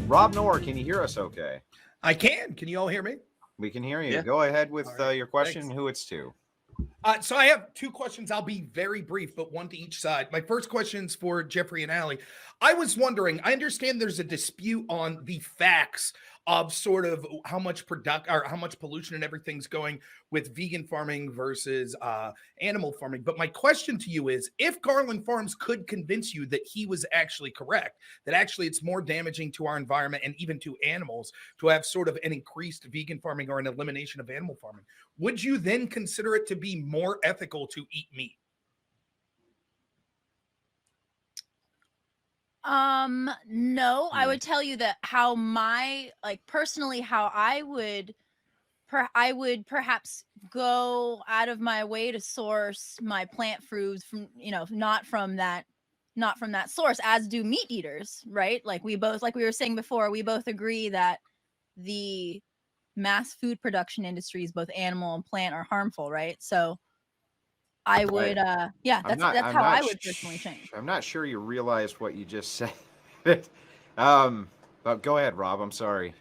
Rob Noerr, can you hear us okay? I can. Can you all hear me? We can hear you. Yeah. Go ahead with Right. your question, Thanks. who it's to. So I have two questions. I'll be very brief, but one to each side. My first question's for Jeffrey and Allie. I was wondering, I understand there's a dispute on the facts of sort of how much how much pollution and everything's going with vegan farming versus animal farming. But my question to you is, if Garland Farms could convince you that he was actually correct, that actually it's more damaging to our environment and even to animals to have sort of an increased vegan farming or an elimination of animal farming, would you then consider it to be more ethical to eat meat? No, I would tell you that how personally, how I would perhaps go out of my way to source my plant foods from, not from that source, as do meat eaters, right? Like we were saying before, we both agree that the mass food production industries, both animal and plant, are harmful, right? So I would, that's how I would personally change. I'm not sure you realized what you just said. But go ahead, Rob. I'm sorry.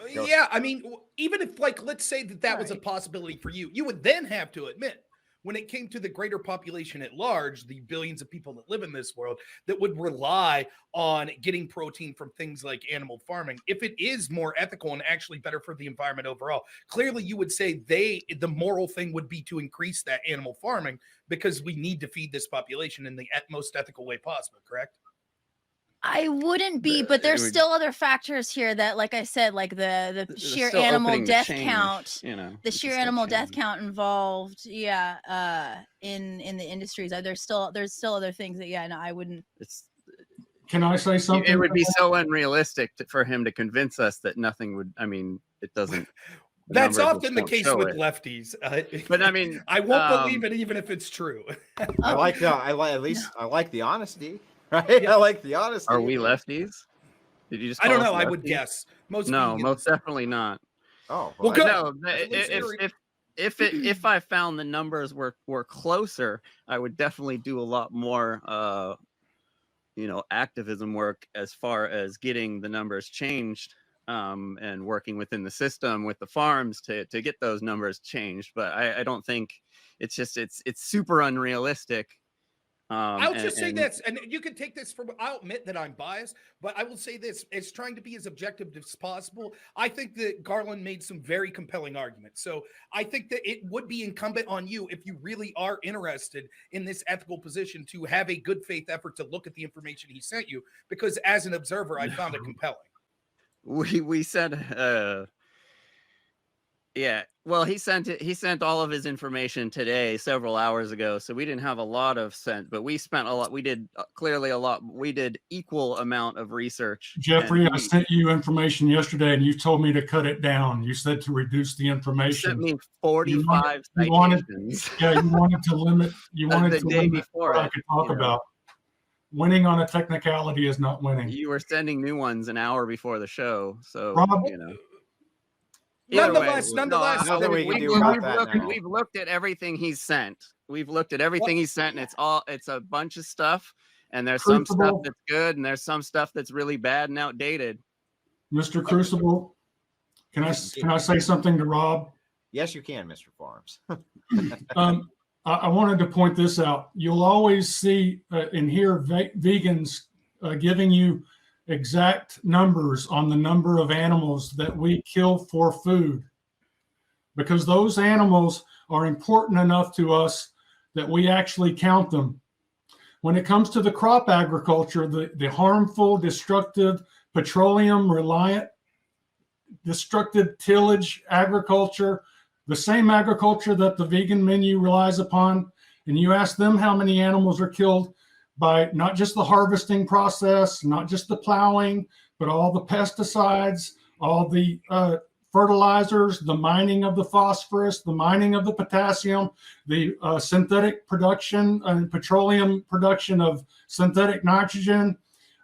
Yeah, I mean, even if, let's say that was a possibility for you, you would then have to admit, when it came to the greater population at large, the billions of people that live in this world that would rely on getting protein from things like animal farming, if it is more ethical and actually better for the environment overall, clearly you would say the moral thing would be to increase that animal farming because we need to feed this population in the most ethical way possible, correct? I wouldn't be, but there's still other factors here that, like I said, like the sheer animal death count, the sheer animal death count involved, in the industries. There's still other things that, I wouldn't. Can I say something? It would be so unrealistic for him to convince us that nothing would. I mean, it doesn't. That's often the case with lefties. But I mean, I won't believe it even if it's true. I like the honesty. Right? Yeah. I like the honesty. Are we lefties? Did you just? I don't know. I would guess most definitely not. Oh, well, no. If I found the numbers were closer, I would definitely do a lot more, activism work as far as getting the numbers changed, and working within the system with the farms to get those numbers changed. But I don't think it's super unrealistic. I'll just say this, and you can take this from, I'll admit that I'm biased, but I will say this, as trying to be as objective as possible, I think that Garland made some very compelling arguments. So I think that it would be incumbent on you, if you really are interested in this ethical position, to have a good faith effort to look at the information he sent you, because as an observer, I found it compelling. We said, yeah, well, he sent all of his information today, several hours ago. So we didn't have a lot of sent, but we spent a lot. We did clearly a lot. We did equal amount of research. Jeffrey, I sent you information yesterday and you told me to cut it down. You said to reduce the information. You sent me 45 citations. You wanted to limit. You wanted to limit what I could talk about. Winning on a technicality is not winning. You were sending new ones an hour before the show. So, Rob, Nonetheless, we've looked at everything he's sent. And it's a bunch of stuff. And there's some stuff that's good, and there's some stuff that's really bad and outdated. Mr. Crucible, can I say something to Rob? Yes, you can, Mr. Farms. I wanted to point this out. You'll always see and hear vegans giving you exact numbers on the number of animals that we kill for food, because those animals are important enough to us that we actually count them. When it comes to the crop agriculture, the harmful, destructive, petroleum-reliant, destructive tillage agriculture, the same agriculture that the vegan menu relies upon, and you ask them how many animals are killed by not just the harvesting process, not just the plowing, but all the pesticides, all the fertilizers, the mining of the phosphorus, the mining of the potassium, the synthetic production and petroleum production of synthetic nitrogen,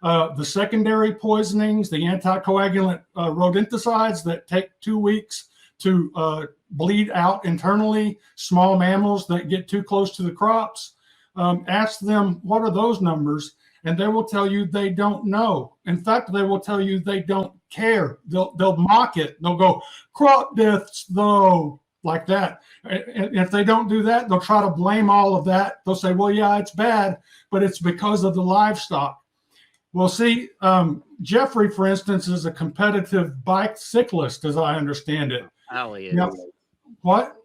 the secondary poisonings, the anticoagulant rodenticides that take 2 weeks to bleed out internally, small mammals that get too close to the crops, ask them what are those numbers, and they will tell you they don't know. In fact, they will tell you they don't care. They'll mock it. They'll go, crop deaths though, like that. And if they don't do that, they'll try to blame all of that. They'll say, well, yeah, it's bad, but it's because of the livestock. Well, see, Jeffrey, for instance, is a competitive bicyclist, as I understand it. Allie is. Now, what?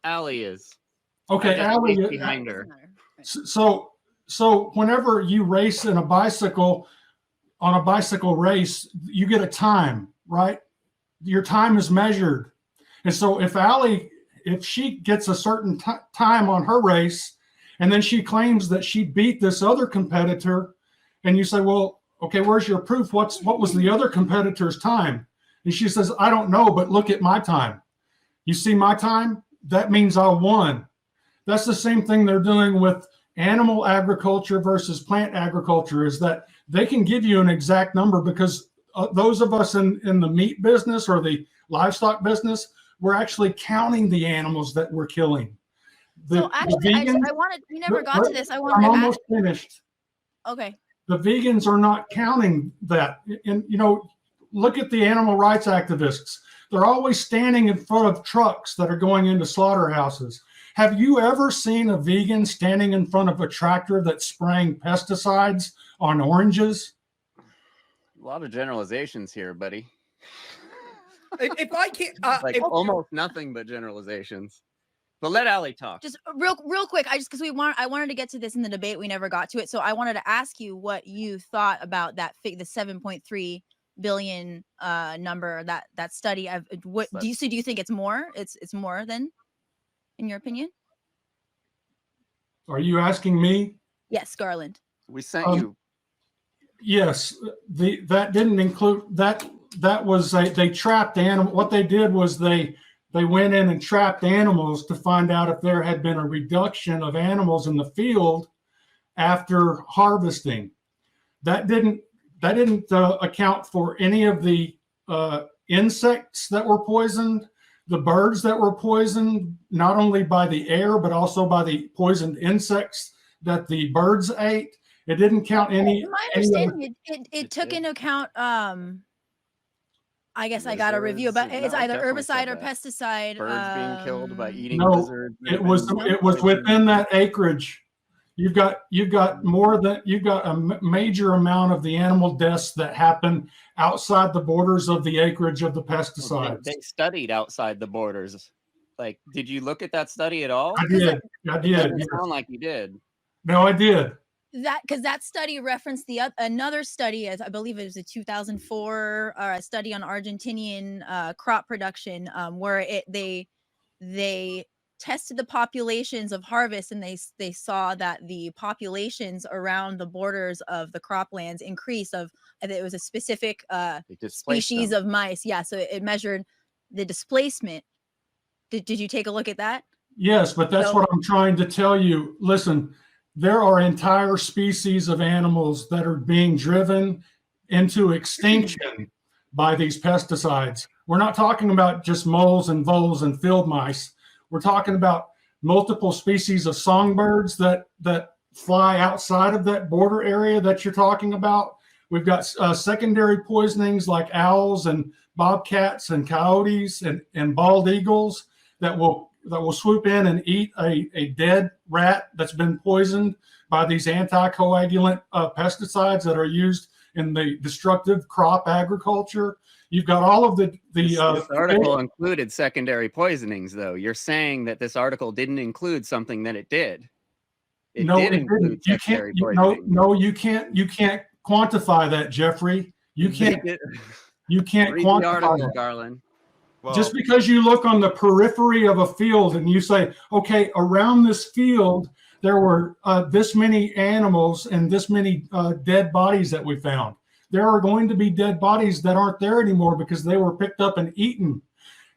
Allie is. Okay, Allie. Behind her. So whenever you race in a bicycle, on a bicycle race, you get a time, right? Your time is measured. And so if Allie, if she gets a certain time on her race, and then she claims that she beat this other competitor, and you say, well, okay, where's your proof? What was the other competitor's time? And she says, I don't know, but look at my time. You see my time? That means I won. That's the same thing they're doing with animal agriculture versus plant agriculture, is that they can give you an exact number, because those of us in the meat business or the livestock business, we're actually counting the animals that we're killing. So actually, I wanted, we never got to this. I wanted I'm to almost ask. finished. Okay. The vegans are not counting that. And, you know, look at the animal rights activists. They're always standing in front of trucks that are going into slaughterhouses. Have you ever seen a vegan standing in front of a tractor that's spraying pesticides on oranges? A lot of generalizations here, buddy. If I can't, Like almost nothing but generalizations. But let Allie talk. Just real quick. Because I wanted to get to this in the debate. We never got to it. So I wanted to ask you what you thought about that the 7.3 billion number, that study. What do you think it's more? It's more than, in your opinion? Are you asking me? Yes, Garland. We sent you. Yes, that didn't include that. That was they trapped animal. What they did was they went in and trapped animals to find out if there had been a reduction of animals in the field after harvesting. That didn't account for any of the insects that were poisoned, the birds that were poisoned, not only by the air, but also by the poisoned insects that the birds ate. It didn't count any. My understanding, it took into account, I guess I got a review, but it's either herbicide or pesticide. Birds being killed by eating no, lizards. it was within that acreage. You've got a major amount of the animal deaths that happen outside the borders of the acreage of the pesticides. They studied outside the borders. Like, did you look at that study at all? I did. It doesn't sound like you did. No, I did. That study referenced another study, as I believe it was a 2004 study on Argentinian crop production, where they tested the populations of harvest, and they saw that the populations around the borders of the croplands increased. It was a specific species of mice. Yeah, so it measured the displacement. Did you take a look at that? Yes, but that's what I'm trying to tell you. Listen, there are entire species of animals that are being driven into extinction by these pesticides. We're not talking about just moles and voles and field mice. We're talking about multiple species of songbirds that fly outside of that border area that you're talking about. We've got secondary poisonings like owls and bobcats and coyotes and bald eagles that will swoop in and eat a dead rat that's been poisoned by these anticoagulant pesticides that are used in the destructive crop agriculture. You've got all of this article included secondary poisonings, though. You're saying that this article didn't include something that it did. It didn't. You can't. You can't quantify that, Jeffrey. You can't. You can't quantify the article, that. Garland. Well, Just because you look on the periphery of a field and you say, okay, around this field, there were this many animals and this many dead bodies that we found. There are going to be dead bodies that aren't there anymore because they were picked up and eaten.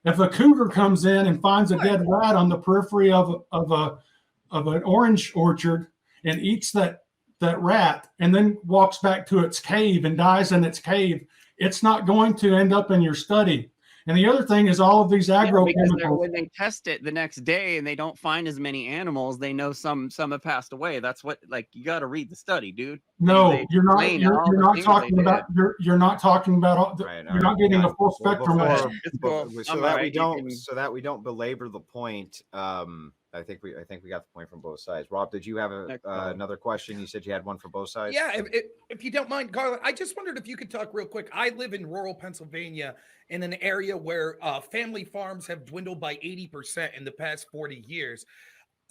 If a cougar comes in and finds a dead rat on the periphery of an orange orchard and eats that rat and then walks back to its cave and dies in its cave, it's not going to end up in your study. And the other thing is all of these Yeah, because agrochemicals. when they test it the next day and they don't find as many animals, they know some have passed away. That's what, like, you got to read the study, dude. No, They you're not. explain You're all the not things talking they about. You're not talking about. All the, Right, you're not getting a full spectrum of it. It's cool. so I'm that alright, we you don't can- so that we don't belabor the point. I think we got the point from both sides. Rob, did you have Next caller. another question? You said you had one for both sides. Yeah, if you don't mind, Garland, I just wondered if you could talk real quick. I live in rural Pennsylvania in an area where family farms have dwindled by 80% in the past 40 years.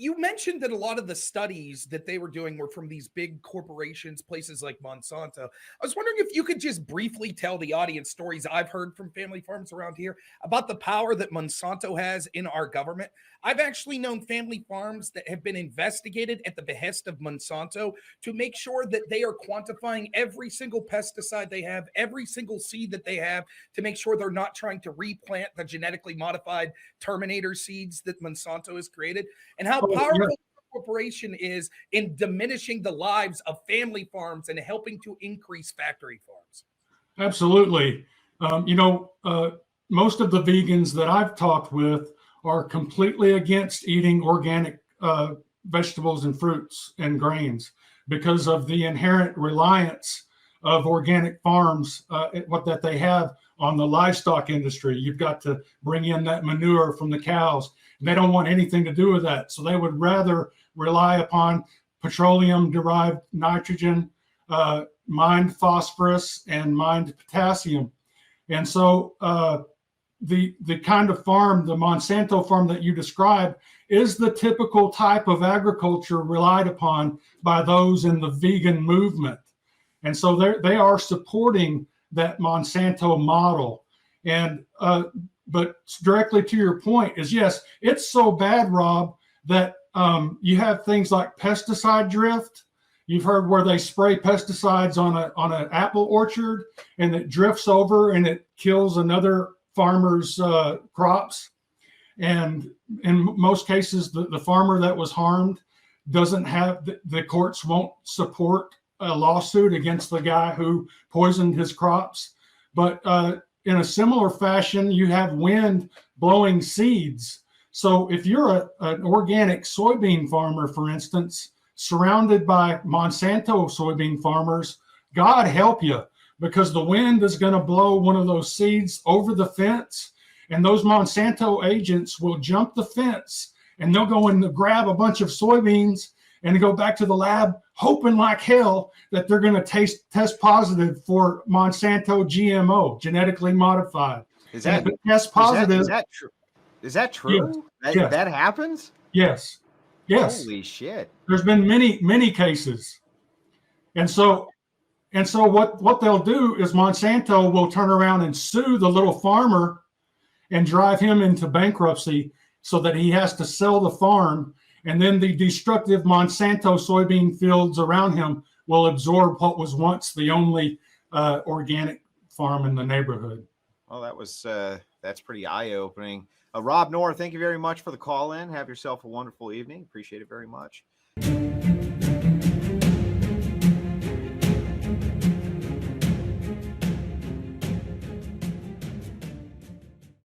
You mentioned that a lot of the studies that they were doing were from these big corporations, places like Monsanto. I was wondering if you could just briefly tell the audience stories I've heard from family farms around here about the power that Monsanto has in our government. I've actually known family farms that have been investigated at the behest of Monsanto to make sure that they are quantifying every single pesticide they have, every single seed that they have, to make sure they're not trying to replant the genetically modified Terminator seeds that Monsanto has created, and how powerful the corporation is in diminishing the lives of family farms and helping to increase factory farms. Absolutely. Most of the vegans that I've talked with are completely against eating organic vegetables and fruits and grains because of the inherent reliance of organic farms, what that they have on the livestock industry. You've got to bring in that manure from the cows. They don't want anything to do with that. So they would rather rely upon petroleum-derived nitrogen, mined phosphorus, and mined potassium. And so the kind of farm, the Monsanto farm that you described, is the typical type of agriculture relied upon by those in the vegan movement. And so they are supporting that Monsanto model. And but directly to your point is, yes, it's so bad, Rob, that you have things like pesticide drift. You've heard where they spray pesticides on an apple orchard and it drifts over and it kills another farmer's crops. And in most cases, the farmer that was harmed doesn't have, the courts won't support a lawsuit against the guy who poisoned his crops. But in a similar fashion, you have wind blowing seeds. So if you're an organic soybean farmer, for instance, surrounded by Monsanto soybean farmers, God help you, because the wind is going to blow one of those seeds over the fence, and those Monsanto agents will jump the fence and they'll go and grab a bunch of soybeans and go back to the lab, hoping like hell that they're going to test positive for Monsanto GMO, genetically modified. Is that, if it tests positive? Is that true? Is that true? Yes. That happens? Yes. Yes. Holy shit. There's been many cases. And so what they'll do is Monsanto will turn around and sue the little farmer and drive him into bankruptcy so that he has to sell the farm. And then the destructive Monsanto soybean fields around him will absorb what was once the only organic farm in the neighborhood. Well, that's pretty eye-opening. Rob, Noerr, thank you very much for the call in. Have yourself a wonderful evening. Appreciate it very much.